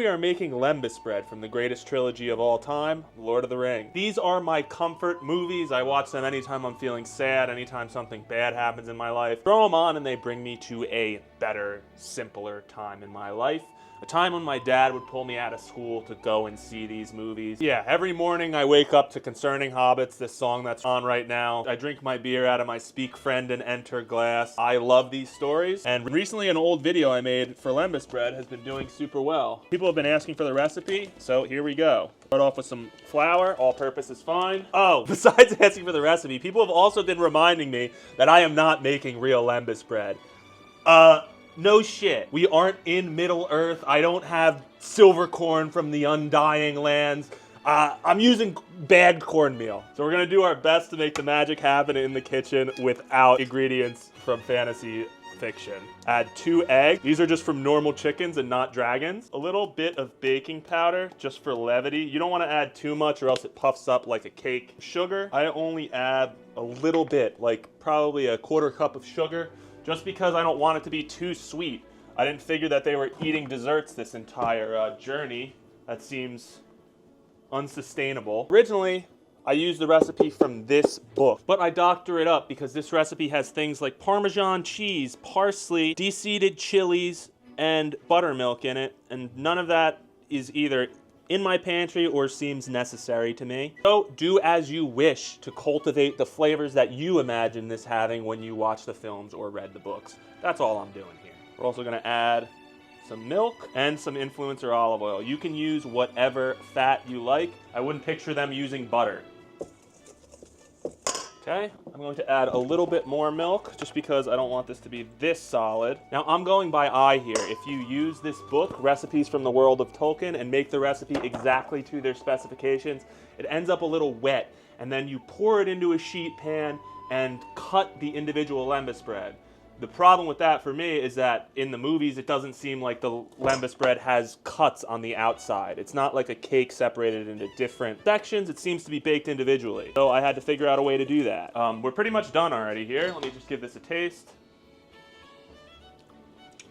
we are making Lembas bread from the greatest trilogy of all time, Lord of the Rings. These are my comfort movies. I watch them anytime I'm feeling sad, anytime something bad happens in my life. Throw them on and they bring me to a better, simpler time in my life. A time when my dad would pull me out of school to go and see these movies. Yeah, every morning I wake up to Concerning Hobbits, this song that's on right now. I drink my beer out of my Speak Friend and Enter glass. I love these stories. And recently an old video I made for Lembas bread has been doing super well. People have been asking for the recipe, so here we go. Start off with some flour, all purpose is fine. Oh, besides asking for the recipe, people have also been reminding me that I am not making real Lembas bread. No shit. We aren't in Middle Earth. I don't have silver corn from the undying lands. I'm using bagged cornmeal. So we're gonna do our best to make the magic happen in the kitchen without ingredients from fantasy fiction. Add 2 eggs. These are just from normal chickens and not dragons. A little bit of baking powder just for levity. You don't wanna add too much or else it puffs up like a cake. Sugar, I only add a little bit, like probably a 1/4 cup of sugar, just because I don't want it to be too sweet. I didn't figure that they were eating desserts this entire journey. That seems unsustainable. Originally, I used the recipe from this book, but I doctor it up because this recipe has things like Parmesan cheese, parsley, deseeded chilies, and buttermilk in it, and none of that is either in my pantry or seems necessary to me. So do as you wish to cultivate the flavors that you imagine this having when you watch the films or read the books. That's all I'm doing here. We're also gonna add some milk and some influencer olive oil. You can use whatever fat you like. I wouldn't picture them using butter. Okay, I'm going to add a little bit more milk just because I don't want this to be this solid. Now I'm going by eye here. If you use this book, Recipes from the World of Tolkien, and make the recipe exactly to their specifications, it ends up a little wet, and then you pour it into a sheet pan and cut the individual Lembas bread. The problem with that for me is that in the movies it doesn't seem like the Lembas bread has cuts on the outside. It's not like a cake separated into different sections. It seems to be baked individually. So I had to figure out a way to do that. We're pretty much done already here. Let me just give this a taste.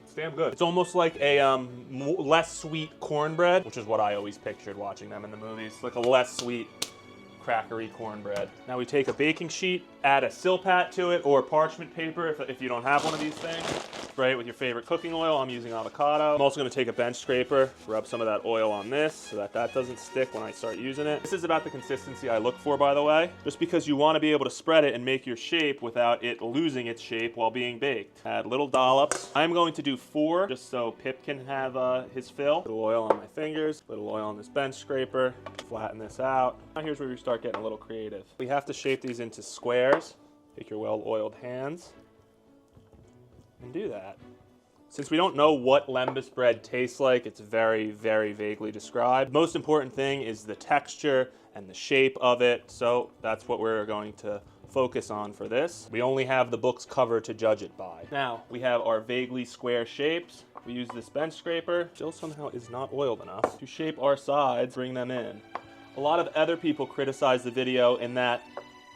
It's damn good. It's almost like a less sweet cornbread, which is what I always pictured watching them in the movies. Like a less sweet crackery cornbread. Now we take a baking sheet, add a silpat to it or parchment paper if you don't have one of these things. Spray it with your favorite cooking oil. I'm using avocado. I'm also going to take a bench scraper, rub some of that oil on this so that that doesn't stick when I start using it. This is about the consistency I look for, by the way, just because you want to be able to spread it and make your shape without it losing its shape while being baked. Add little dollops. I'm going to do 4 just so Pip can have his fill. Little oil on my fingers, little oil on this bench scraper, flatten this out. Now here's where we start getting a little creative. We have to shape these into squares. Take your well-oiled hands and do that. Since we don't know what Lembas bread tastes like, it's very, very vaguely described. The most important thing is the texture and the shape of it, so that's what we're going to focus on for this. We only have the book's cover to judge it by. Now, we have our vaguely square shapes. We use this bench scraper, still somehow is not oiled enough, to shape our sides, bring them in. A lot of other people criticize the video in that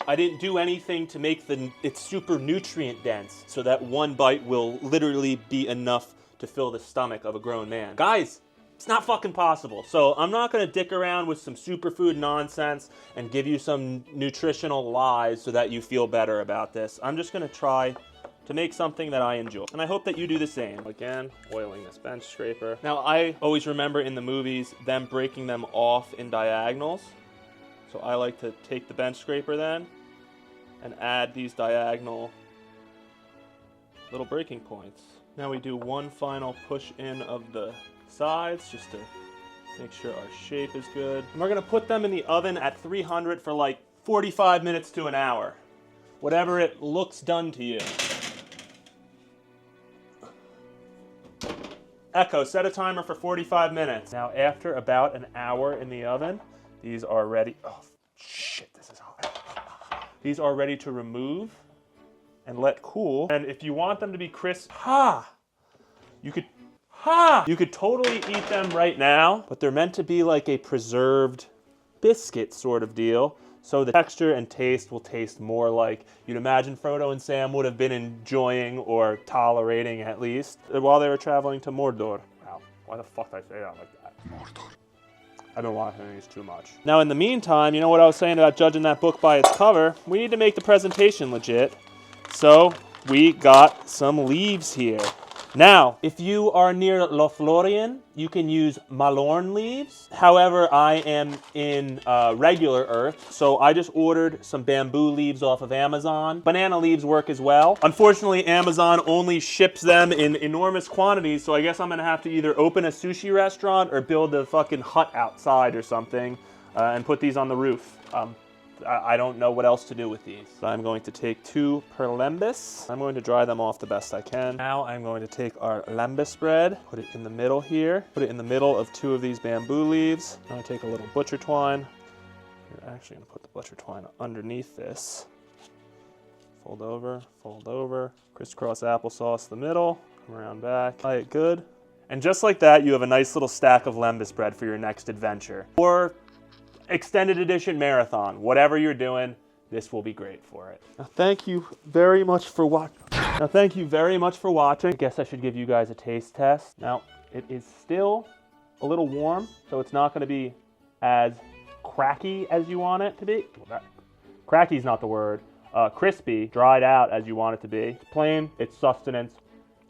I didn't do anything to make it super nutrient dense so that one bite will literally be enough to fill the stomach of a grown man. Guys, it's not fucking possible. So I'm not gonna dick around with some superfood nonsense and give you some nutritional lies so that you feel better about this. I'm just gonna try to make something that I enjoy. And I hope that you do the same. Again, oiling this bench scraper. Now I always remember in the movies them breaking them off in diagonals. So I like to take the bench scraper then and add these diagonal little breaking points. Now we do one final push in of the sides just to make sure our shape is good. And we're gonna put them in the oven at 300 for like 45 minutes to an hour. Whatever it looks done to you. Echo, set a timer for 45 minutes. Now after about an hour in the oven, these are ready. Oh shit, this is hot. These are ready to remove and let cool. And if you want them to be crisp, you could totally eat them right now, but they're meant to be like a preserved biscuit sort of deal. So the texture and taste will taste more like you'd imagine Frodo and Sam would have been enjoying or tolerating at least while they were traveling to Mordor. Wow, why the fuck did I say that like that? I've been watching these too much. Now, in the meantime, you know what I was saying about judging that book by its cover? We need to make the presentation legit. So, we got some leaves here. Now, if you are near Lothlorien, you can use Malorn leaves. However, I am in regular earth, so I just ordered some bamboo leaves off of Amazon. Banana leaves work as well. Unfortunately, Amazon only ships them in enormous quantities, so I guess I'm gonna have to either open a sushi restaurant or build a fucking hut outside or something and put these on the roof. I don't know what else to do with these. So I'm going to take 2 per Lembas. I'm going to dry them off the best I can. Now I'm going to take our Lembas bread, put it in the middle here, put it in the middle of 2 of these bamboo leaves. I'm going to take a little butcher twine. You're actually going to put the butcher twine underneath this. Fold over, crisscross applesauce the middle, come around back, tie it good. And just like that, you have a nice little stack of Lembas bread for your next adventure. Or extended edition marathon, whatever you're doing, this will be great for it. Now, thank you very much for watching. I guess I should give you guys a taste test. Now, it is still a little warm, so it's not going to be as cracky as you want it to be. Well, cracky is not the word. Crispy, dried out as you want it to be. It's plain, it's sustenance.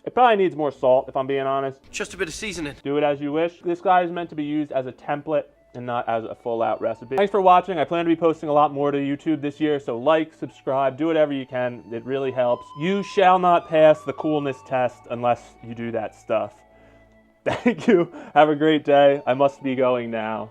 It probably needs more salt, if I'm being honest. Just a bit of seasoning. Do it as you wish. This guy is meant to be used as a template and not as a full-out recipe. Thanks for watching. I plan to be posting a lot more to YouTube this year, so like, subscribe, do whatever you can. It really helps. You shall not pass the coolness test unless you do that stuff. Thank you. Have a great day. I must be going now.